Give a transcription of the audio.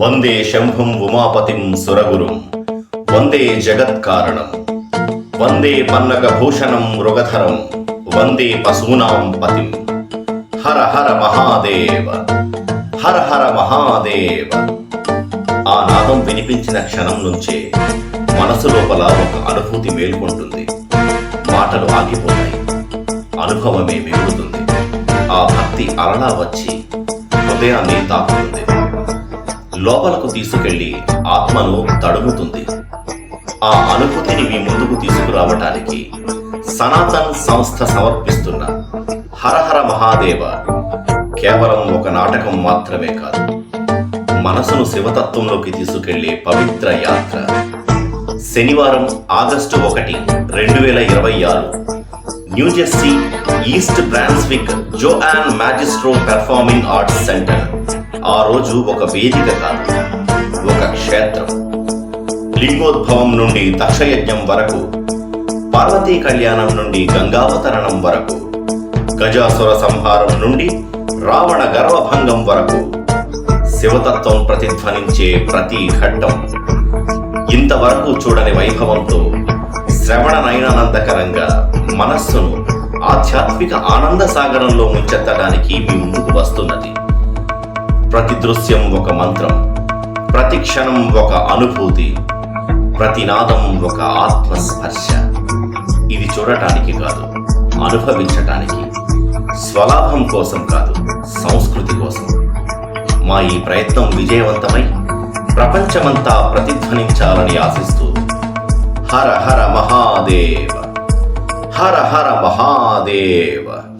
వందే శంభుం ఉమాపతిం సురగురుం వందే జగత్కారణం వందే పన్నగభూషణం మృగధరం వందే పశూనాం పతిం హర హర మహాదేవ హర హర మహాదేవ. ఆ నాదం వినిపించిన క్షణం నుంచే మనసు లోపల ఒక అనుభూతి మేల్కొంటుంది. మాటలు ఆగిపోతాయి, అనుభవమే మిగులుతుంది. ఆ భక్తి అలలా వచ్చి హృదయాన్ని తాకుతుంది, లోపలకు తీసుకెళ్లి ఆత్మను తడుముతుంది. ఆ అనుభూతిని మీ ముందుకు తీసుకురావటానికి సనాతన్ సంస్థ సమర్పిస్తున్న హరహర మహాదేవ కేవలం ఒక నాటకం మాత్రమే కాదు, మనసును శివతత్వంలోకి తీసుకెళ్లే పవిత్ర యాత్ర. శనివారం August 1, 2026 New Jersey East Brunswick Joan Magistro Performing Arts Center. ఆ రోజు ఒక వేదిక కాదు, ఒక క్షేత్రం. లింగోద్భవం నుండి దక్షయజ్ఞం వరకు, పార్వతీ కళ్యాణం నుండి గంగావతరణం వరకు, గజాసుర సంహారం నుండి రావణ గర్వభంగం వరకు శివతత్వం ప్రతిధ్వనించే ప్రతి ఘట్టం ఇంతవరకు చూడని వైభవంతో శ్రవణ నయనానందకరంగా మనస్సును ఆధ్యాత్మిక ఆనంద సాగరంలో ముంచెత్తడానికి మీ ముందుకు వస్తున్నది. ప్రతి దృశ్యం ఒక మంత్రం, ప్రతి క్షణం ఒక అనుభూతి, ప్రతి నాదం ఒక ఆత్మస్పర్శ. ఇది చూడటానికి కాదు, అనుభవించటానికి. స్వలాభం కోసం కాదు, సంస్కృతి కోసం. మా ఈ ప్రయత్నం విజయవంతమై ప్రపంచమంతా ప్రతిధ్వనించాలని ఆశిస్తూ హర హర మహాదేవ హర హర మహాదేవ.